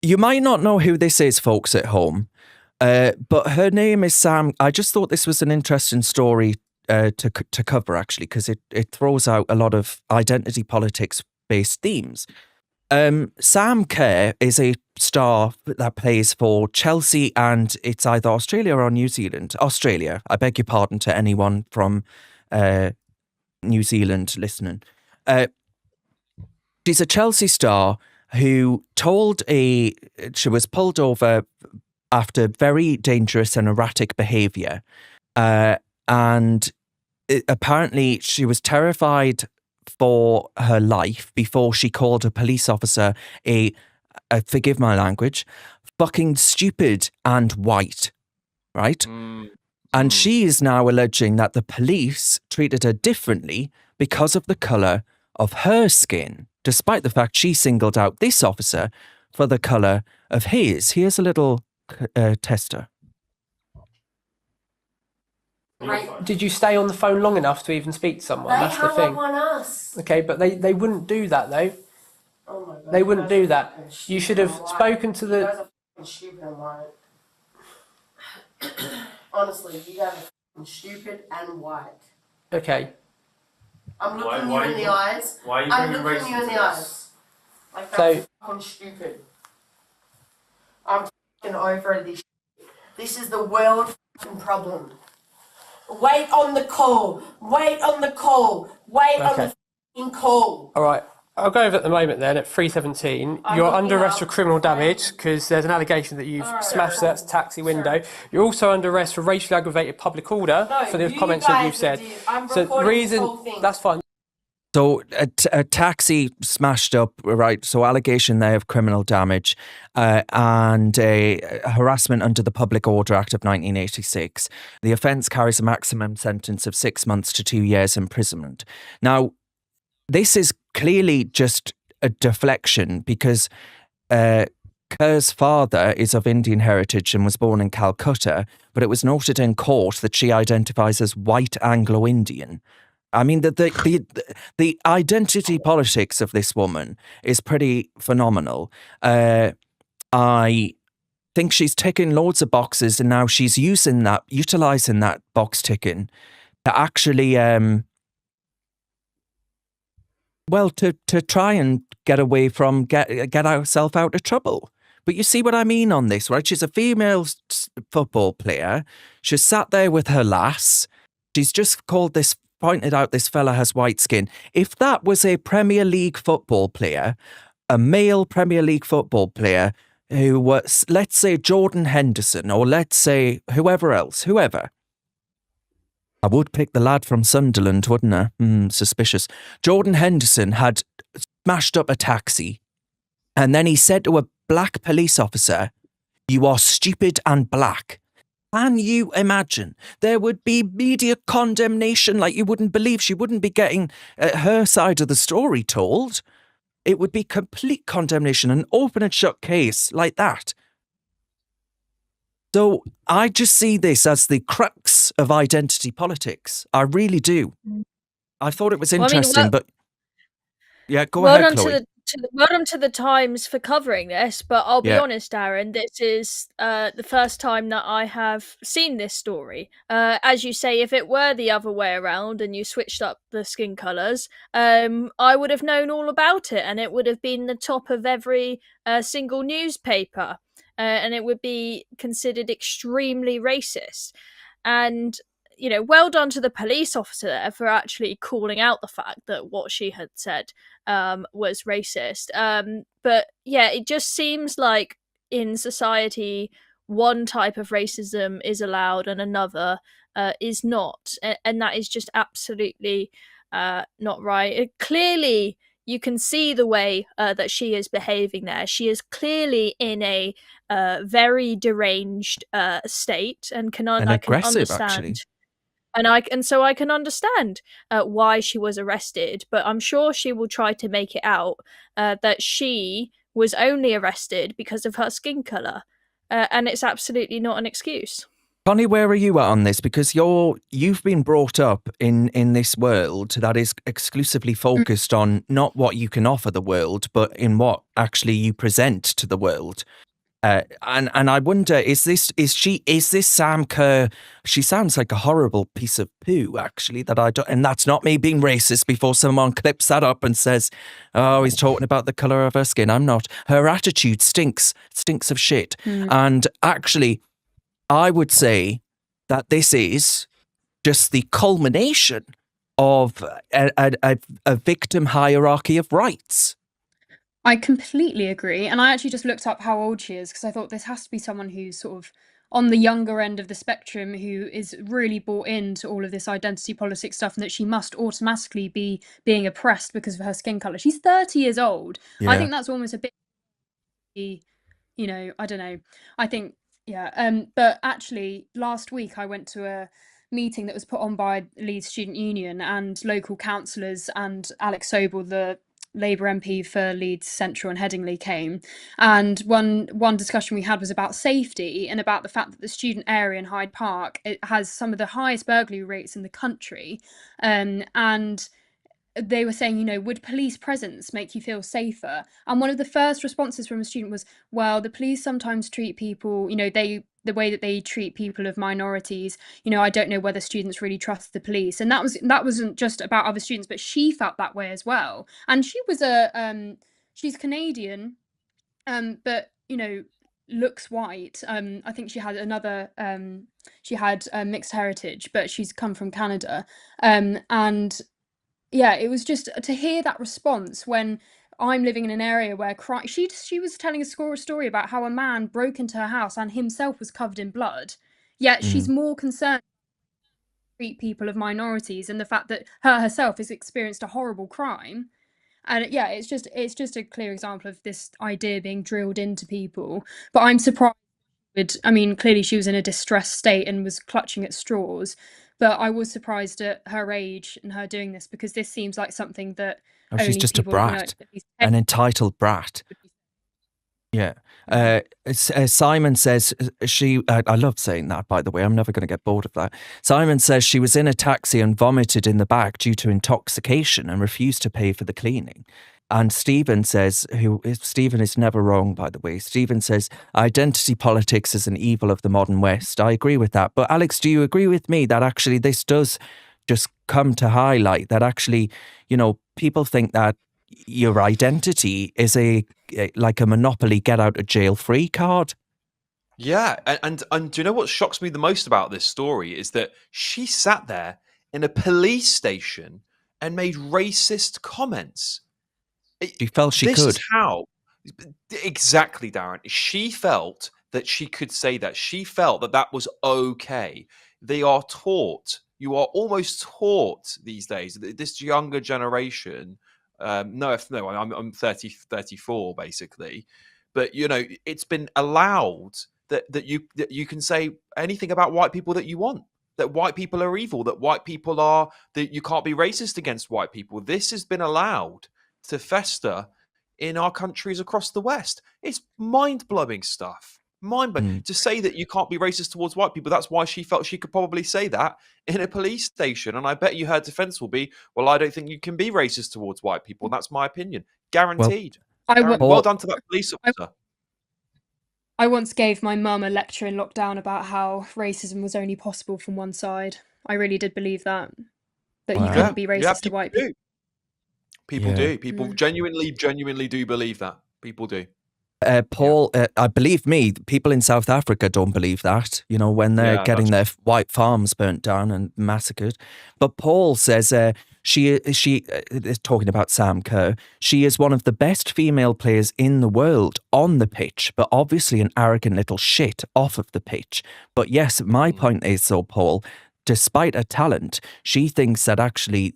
You might not know who this is, folks at home, but her name is Sam. I just thought this was an interesting story to cover, actually, because it throws out a lot of identity politics based themes. Sam Kerr is a star that plays for Chelsea, and it's either Australia or New Zealand. Australia. I beg your pardon to anyone from New Zealand listening. She's a Chelsea star who she was pulled over after very dangerous and erratic behaviour. And apparently she was terrified for her life before she called a police officer forgive my language, fucking stupid and white, right? And she is now alleging that the police treated her differently because of the colour of her skin, despite the fact she singled out this officer for the colour of his. Here's a little tester. Right. Did you stay on the phone long enough to even speak to someone? That's the thing. On us. Okay, but they wouldn't do that though. Oh my God, they wouldn't do that. You should have spoken to the. You guys are fucking stupid and white. Honestly, you guys are fucking stupid and white. Okay. I'm looking you in the eyes. Why are you I'm bringing looking you in racism the to eyes. this? Like, that's fucking stupid. I'm fucking over this shit. This is the world fucking problem. Wait on the call. Wait on the call. Wait on the fucking call. All right. I'll go over at the moment then at 3:17. You're under arrest for criminal damage because there's an allegation that you've smashed that taxi window. You're also under arrest for racially aggravated public order for the comments that you've said. So the reason that's fine. So a taxi smashed up, right? So allegation there of criminal damage and a harassment under the Public Order Act of 1986. The offence carries a maximum sentence of 6 months to 2 years imprisonment. Now, this is clearly just a deflection because Kerr's father is of Indian heritage and was born in Calcutta, but it was noted in court that she identifies as white Anglo-Indian. I mean, the identity politics of this woman is pretty phenomenal. I think she's ticking loads of boxes, and now she's utilising that box ticking to actually, to try and get away from get herself out of trouble. But you see what I mean on this, right? She's a female football player. She's sat there with her lass. She's just pointed out this fella has white skin. If that was a Premier League football player, a male Premier League football player who was, let's say, Jordan Henderson, or let's say whoever, I would pick the lad from Sunderland, wouldn't I? Suspicious. Jordan Henderson had smashed up a taxi, and then he said to a black police officer, "You are stupid and black." Can you imagine? There would be media condemnation like you wouldn't believe. She wouldn't be getting her side of the story told. It would be complete condemnation, an open and shut case like that. So I just see this as the crux of identity politics. I really do. I thought it was interesting, but yeah, go ahead, Chloe. Well done to the Times for covering this, but I'll be honest, Darren, this is the first time that I have seen this story. As you say, if it were the other way around and you switched up the skin colours, I would have known all about it, and it would have been the top of every single newspaper, and it would be considered extremely racist. And well done to the police officer there for actually calling out the fact that what she had said was racist. But yeah, it just seems like in society, one type of racism is allowed and another is not. And that is just absolutely not right. Clearly, you can see the way that she is behaving there. She is clearly in a very deranged state and I can understand. Actually. And so I can understand why she was arrested, but I'm sure she will try to make it out that she was only arrested because of her skin colour, and it's absolutely not an excuse. Connie, where are you at on this? Because you've been brought up in this world that is exclusively focused on not what you can offer the world, but in what actually you present to the world. And I wonder, is this Sam Kerr? She sounds like a horrible piece of poo, actually. And that's not me being racist. Before someone clips that up and says, "Oh, he's talking about the color of her skin." I'm not. Her attitude stinks of shit. And actually, I would say that this is just the culmination of a victim hierarchy of rights. I completely agree. And I actually just looked up how old she is because I thought this has to be someone who's sort of on the younger end of the spectrum who is really bought into all of this identity politics stuff and that she must automatically be being oppressed because of her skin color. She's 30 years old. I think that's almost a bit, I don't know. I think, yeah. But actually, last week I went to a meeting that was put on by Leeds Student Union and local councillors, and Alex Sobel, the Labour MP for Leeds Central and Headingley, came, and one discussion we had was about safety and about the fact that the student area in Hyde Park, it has some of the highest burglary rates in the country, and they were saying, would police presence make you feel safer? And one of the first responses from a student was, well, the police sometimes treat people, the way that they treat people of minorities, I don't know whether students really trust the police. And that wasn't just about other students, but she felt that way as well. And she was she's Canadian, but looks white. I think she had mixed heritage, but she's come from Canada. And yeah, it was just to hear that response when I'm living in an area where she was telling a story about how a man broke into her house and himself was covered in blood. Yet she's more concerned to treat people of minorities and the fact that her herself has experienced a horrible crime. And yeah, it's just a clear example of this idea being drilled into people. But I'm surprised. Clearly she was in a distressed state and was clutching at straws. But I was surprised at her age and her doing this because this seems like something that she's just a brat, an entitled brat. Yeah. Simon says I love saying that, by the way. I'm never going to get bored of that. Simon says she was in a taxi and vomited in the back due to intoxication and refused to pay for the cleaning. And Stephen says, Stephen is never wrong, by the way. Stephen says, identity politics is an evil of the modern West. I agree with that. But Alex, do you agree with me that actually this does just come to highlight that actually, people think that your identity is like a Monopoly get out of jail free card? Yeah. And do you know what shocks me the most about this story is that she sat there in a police station and made racist comments. She felt she could. This is how. Exactly, Darren. She felt that she could say that. She felt that that was okay. They are taught. You are almost taught these days. This younger generation. I'm 34 basically, but it's been allowed that you can say anything about white people that you want. That white people are evil. That you can't be racist against white people. This has been allowed to fester in our countries across the West. It's mind-blowing stuff. Mind-blowing. To say that you can't be racist towards white people, that's why she felt she could probably say that in a police station. And I bet you her defense will be, well, I don't think you can be racist towards white people. And that's my opinion. Guaranteed. Well done to that police officer. I once gave my mum a lecture in lockdown about how racism was only possible from one side. I really did believe that you couldn't be racist to white people. People do. People genuinely do believe that. People do. Paul, I believe me, people in South Africa don't believe that, when they're getting their white farms burnt down and massacred. But Paul says she is talking about Sam Kerr. She is one of the best female players in the world on the pitch, but obviously an arrogant little shit off of the pitch. But yes, my point is, so Paul, despite her talent, she thinks that actually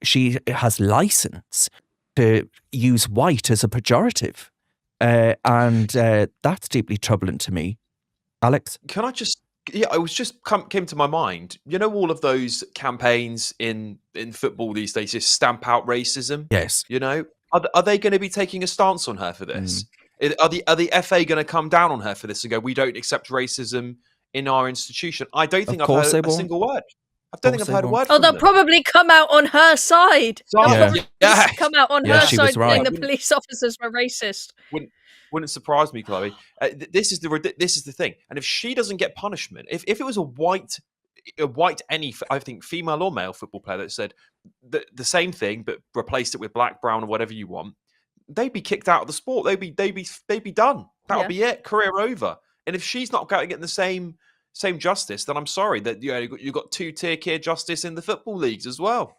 she has license to use white as a pejorative. And that's deeply troubling to me. Alex? Can I just... Yeah, I was just came to my mind. All of those campaigns in football these days, just stamp out racism. Yes. Are they going to be taking a stance on her for this? Are the FA going to come down on her for this and go, we don't accept racism in our institution. I don't think I've course heard they a single word. I don't think I've heard a word Oh, from they'll them. probably come out on her side. They'll Yeah. probably Yeah. come out on Yeah, her she side was saying right. the police officers were racist. Wouldn't surprise me, Chloe. This is the thing. And if she doesn't get punishment, if it was a white I think female or male football player that said the same thing but replaced it with black, brown, or whatever you want, they'd be kicked out of the sport. They'd be done. That'll Yeah. be it. Career over. And if she's not getting the same justice, then I'm sorry that you've got 2-tier justice in the football leagues as well.